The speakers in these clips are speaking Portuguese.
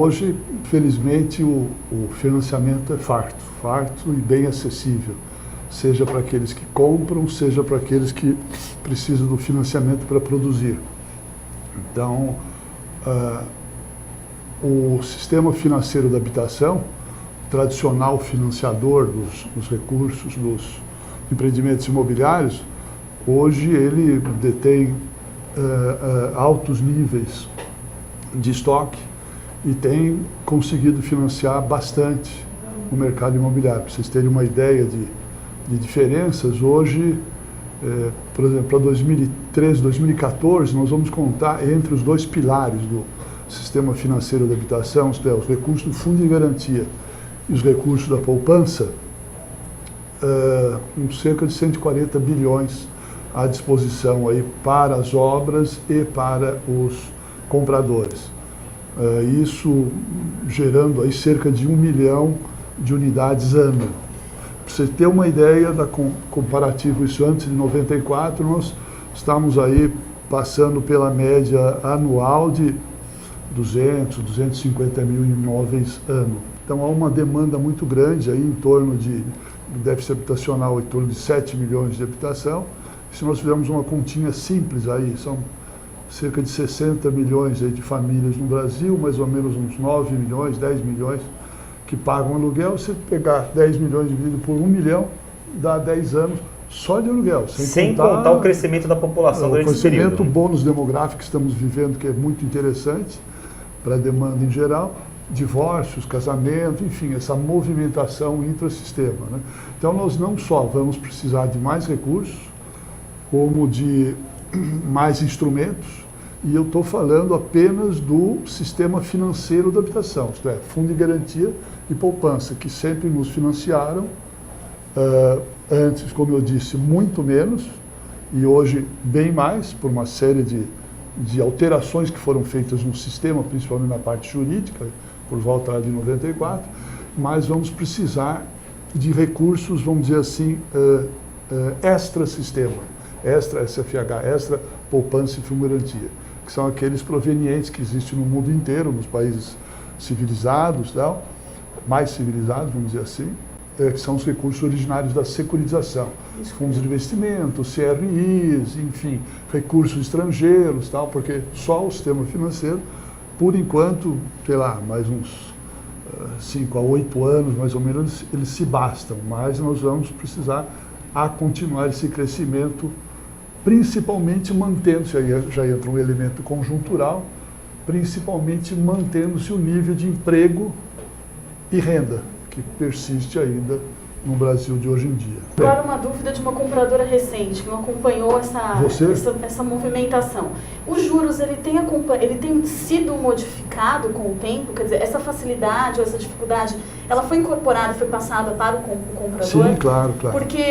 hoje, felizmente, o financiamento é farto e bem acessível, seja para aqueles que compram, seja para aqueles que precisam do financiamento para produzir. Então, o sistema financeiro da habitação, tradicional financiador dos recursos dos empreendimentos imobiliários, hoje ele detém altos níveis de estoque e tem conseguido financiar bastante o mercado imobiliário. Para vocês terem uma ideia de diferenças, hoje, por exemplo, para 2013, 2014, nós vamos contar entre os dois pilares do sistema financeiro da habitação, os recursos do Fundo de Garantia e os recursos da poupança, com cerca de 140 bilhões à disposição aí para as obras e para os compradores. Isso gerando aí cerca de 1 milhão de unidades ano. Para você ter uma ideia da comparativo isso antes de 94, nós estamos aí passando pela média anual de 200, 250 mil imóveis ano. Então há uma demanda muito grande aí em torno do déficit habitacional em torno de 7 milhões de habitação. Se nós fizermos uma continha simples aí, são cerca de 60 milhões aí de famílias no Brasil, mais ou menos uns 9 milhões, 10 milhões que pagam aluguel. Se pegar 10 milhões dividido por 1 milhão, dá 10 anos só de aluguel. Sem contar o crescimento da população durante esse período. O crescimento, o bônus demográfico que estamos vivendo, que é muito interessante para a demanda em geral, divórcios, casamento, enfim, essa movimentação intrasistema, né? Então nós não só vamos precisar de mais recursos, como de mais instrumentos, e eu estou falando apenas do sistema financeiro da habitação, isto é, fundo de garantia e poupança, que sempre nos financiaram, antes, como eu disse, muito menos, e hoje bem mais, por uma série de alterações que foram feitas no sistema, principalmente na parte jurídica, por volta de 94, mas vamos precisar de recursos, vamos dizer assim, extra-sistema, extra-SFH, extra-poupança e fundo de garantia, que são aqueles provenientes que existem no mundo inteiro, nos países civilizados, tal, mais civilizados, vamos dizer assim, que são os recursos originários da securitização, fundos de investimento, CRIs, enfim, recursos estrangeiros, tal, porque só o sistema financeiro, por enquanto, sei lá, mais uns 5 a 8 anos, mais ou menos, eles se bastam, mas nós vamos precisar continuar esse crescimento, principalmente mantendo-se, aí já entra um elemento conjuntural, principalmente mantendo-se o nível de emprego e renda, que persiste ainda no Brasil de hoje em dia. Agora uma dúvida de uma compradora recente, que não acompanhou essa movimentação. Os juros, ele tem sido modificado com o tempo? Quer dizer, essa facilidade ou essa dificuldade, ela foi incorporada e foi passada para o comprador? Sim, claro. Porque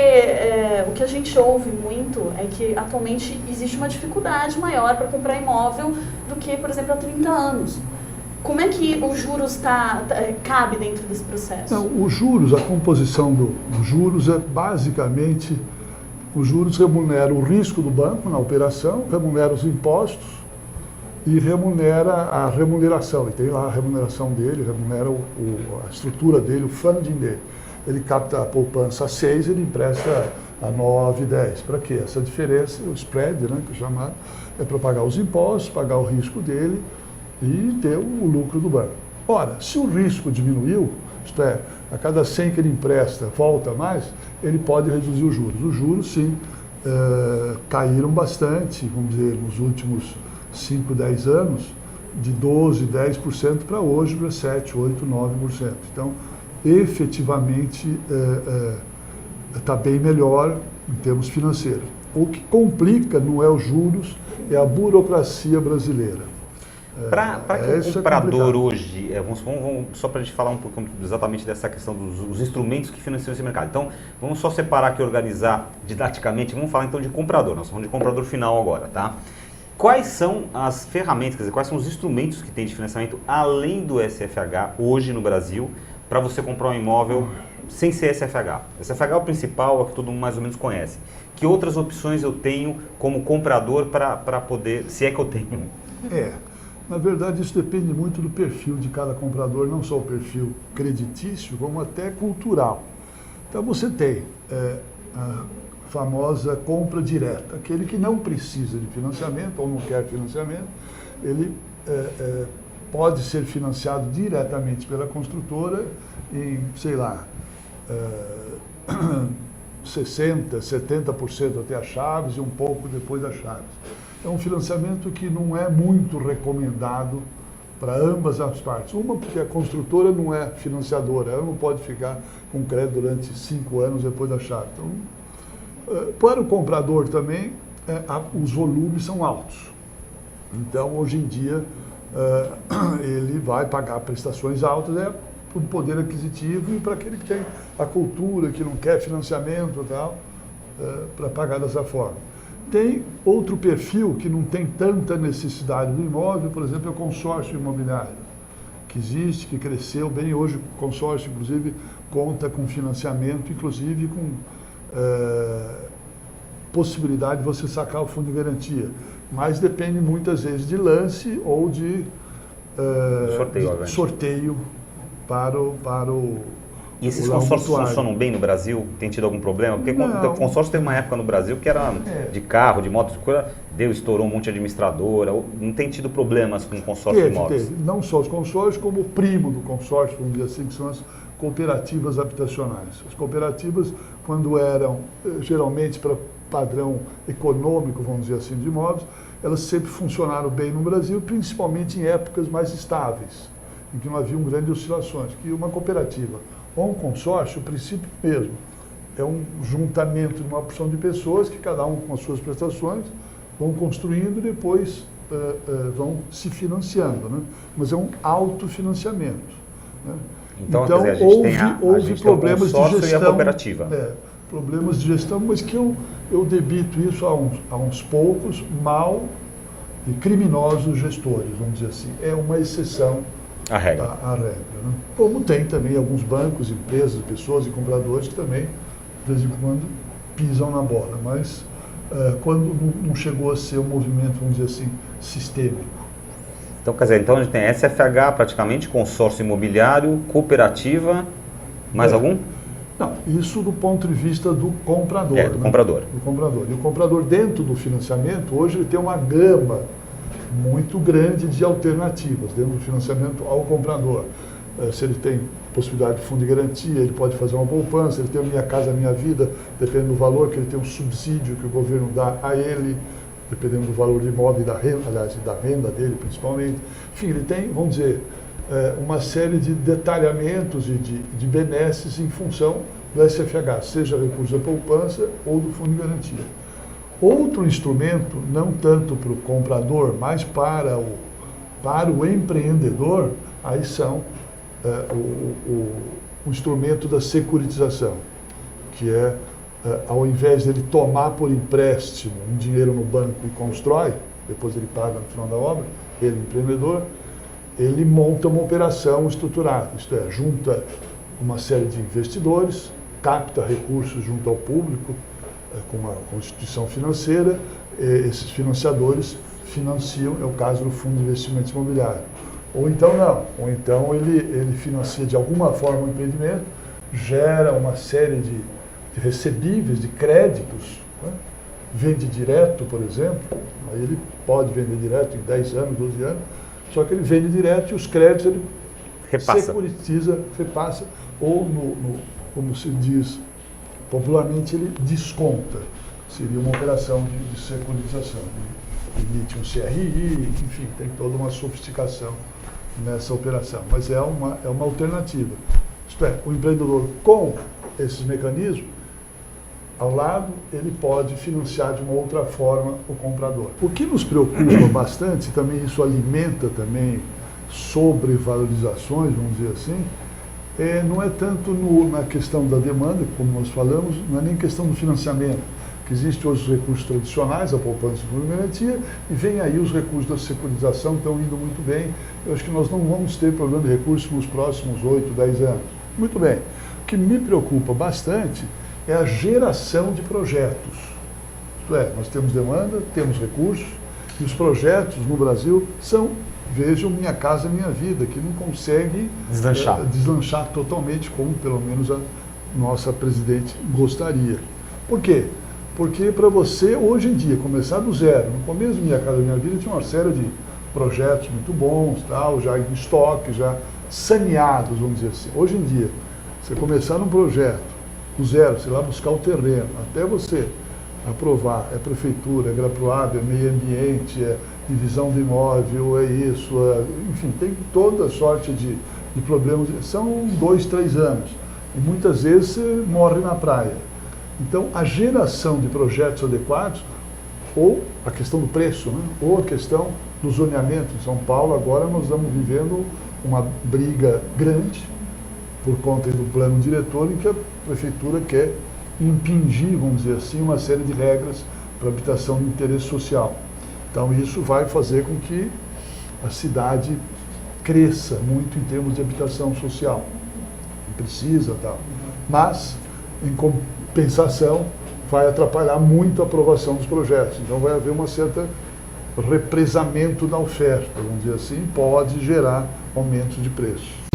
o que a gente ouve muito é que atualmente existe uma dificuldade maior para comprar imóvel do que, por exemplo, há 30 anos. Como é que os juros cabe dentro desse processo? Não, os juros, a composição dos juros é basicamente, os juros remuneram o risco do banco na operação, remunera os impostos e remunera a remuneração. E tem lá a remuneração dele, remunera a estrutura dele, o funding dele. Ele capta a poupança a 6, ele empresta a 9, 10. Para quê? Essa diferença, o spread, né, que é chamado, é para pagar os impostos, pagar o risco dele e ter o lucro do banco. Ora, se o risco diminuiu, isto é, a cada 100 que ele empresta volta mais, ele pode reduzir os juros. Os juros, sim, caíram bastante, vamos dizer, nos últimos 5, 10 anos, de 12, 10% para hoje, para 7, 8, 9%. Então, efetivamente, está bem melhor em termos financeiros. O que complica não é os juros, é a burocracia brasileira. Para que o comprador hoje, só para a gente falar um pouco exatamente dessa questão dos instrumentos que financiam esse mercado. Então, vamos só separar aqui, organizar didaticamente, vamos falar então de comprador, nós falamos de comprador final agora, tá? Quais são as ferramentas, quer dizer, quais são os instrumentos que tem de financiamento além do SFH hoje no Brasil para você comprar um imóvel sem ser SFH? SFH é o principal, é o que todo mundo mais ou menos conhece. Que outras opções eu tenho como comprador para poder, se é que eu tenho? Na verdade, isso depende muito do perfil de cada comprador, não só o perfil creditício, como até cultural. Então, você tem a famosa compra direta. Aquele que não precisa de financiamento ou não quer financiamento, ele pode ser financiado diretamente pela construtora em, sei lá, 60%, 70% até as chaves e um pouco depois das chaves. É um financiamento que não é muito recomendado para ambas as partes. Uma, porque a construtora não é financiadora, ela não pode ficar com crédito durante 5 anos depois da chave. Então, para o comprador também, os volumes são altos. Então, hoje em dia, ele vai pagar prestações altas para o poder aquisitivo e para aquele que tem a cultura, que não quer financiamento e tal, para pagar dessa forma. Tem outro perfil que não tem tanta necessidade do imóvel, por exemplo, é o consórcio imobiliário, que existe, que cresceu bem. Hoje o consórcio, inclusive, conta com financiamento, inclusive com possibilidade de você sacar o fundo de garantia. Mas depende muitas vezes de lance ou de sorteio para o E esses consórcios funcionam bem no Brasil? Tem tido algum problema? Porque o consórcio teve uma época no Brasil que era de carro, de moto, estourou um monte de administradora. Não tem tido problemas com o consórcio de imóveis? Teve. Não só os consórcios, como o primo do consórcio, vamos dizer assim, que são as cooperativas habitacionais. As cooperativas, quando eram geralmente para padrão econômico, vamos dizer assim, de imóveis, elas sempre funcionaram bem no Brasil, principalmente em épocas mais estáveis, em que não haviam grandes oscilações. Que uma cooperativa ou um consórcio, o princípio mesmo, é um juntamento de uma porção de pessoas que cada um com as suas prestações vão construindo e depois vão se financiando, né? Mas é um autofinanciamento, né? Então quer dizer, houve problemas de gestão, e a cooperativa. Problemas de gestão, mas que eu debito isso a uns poucos mal e criminosos gestores, vamos dizer assim. É uma exceção à regra. Né? Como tem também alguns bancos, empresas, pessoas e compradores que também, de vez em quando, pisam na bola. Mas quando não chegou a ser um movimento, vamos dizer assim, sistêmico. Então, quer dizer, então a gente tem SFH praticamente, consórcio imobiliário, cooperativa, mais algum? Não, isso do ponto de vista do comprador. Do comprador. Do comprador. E o comprador, dentro do financiamento, hoje ele tem uma gama muito grande de alternativas dentro do financiamento ao comprador. Se ele tem possibilidade de fundo de garantia, ele pode fazer uma poupança, ele tem o Minha Casa Minha Vida, dependendo do valor, que ele tem um subsídio que o governo dá a ele, dependendo do valor do imóvel e da renda, aliás, da renda dele principalmente. Enfim, ele tem, vamos dizer, uma série de detalhamentos e de benesses em função do SFH, seja recurso da poupança ou do fundo de garantia. Outro instrumento, não tanto para o comprador, mas para o empreendedor, aí são o instrumento da securitização, que é, ao invés de ele tomar por empréstimo um dinheiro no banco e constrói, depois ele paga no final da obra, ele, empreendedor, ele monta uma operação estruturada, isto é, junta uma série de investidores, capta recursos junto ao público, com uma instituição financeira, esses financiadores financiam, é o caso do Fundo de Investimentos Imobiliários. Ou então não, ou então ele financia de alguma forma o empreendimento, gera uma série de recebíveis, de créditos, né? Vende direto, por exemplo, aí ele pode vender direto em 10 anos, 12 anos, só que ele vende direto e os créditos ele securitiza, repassa, ou como se diz popularmente, ele desconta. Seria uma operação de securitização. Ele emite um CRI, enfim, tem toda uma sofisticação nessa operação. Mas é uma alternativa. Isto é, o empreendedor com esses mecanismos, ao lado, ele pode financiar de uma outra forma o comprador. O que nos preocupa bastante, também isso alimenta também sobrevalorizações, vamos dizer assim, não é tanto na questão da demanda, como nós falamos, não é nem questão do financiamento, que existem hoje os recursos tradicionais, a poupança e a fundo de garantia, e vem aí os recursos da securitização, estão indo muito bem. Eu acho que nós não vamos ter problema de recursos nos próximos 8, 10 anos. Muito bem. O que me preocupa bastante é a geração de projetos. Isto é, nós temos demanda, temos recursos, e os projetos no Brasil são Vejam Minha Casa Minha Vida, que não consegue deslanchar totalmente, como pelo menos a nossa presidente gostaria. Por quê? Porque para você, hoje em dia, começar do zero, no começo do Minha Casa Minha Vida tinha uma série de projetos muito bons, tal, já em estoque, já saneados, vamos dizer assim. Hoje em dia, você começar um projeto do zero, sei lá, buscar o terreno, até você aprovar, é prefeitura, é Graproab, é meio ambiente, é divisão do imóvel, é isso, enfim, tem toda sorte de problemas. São 2, 3 anos. E muitas vezes você morre na praia. Então, a geração de projetos adequados, ou a questão do preço, né? Ou a questão do zoneamento. Em São Paulo, agora nós estamos vivendo uma briga grande por conta do plano diretor, em que a prefeitura quer impingir, vamos dizer assim, uma série de regras para habitação de interesse social. Então, isso vai fazer com que a cidade cresça muito em termos de habitação social. Precisa, tal. Mas, em compensação, vai atrapalhar muito a aprovação dos projetos. Então, vai haver uma certa represamento na oferta, vamos dizer assim, pode gerar aumentos de preço.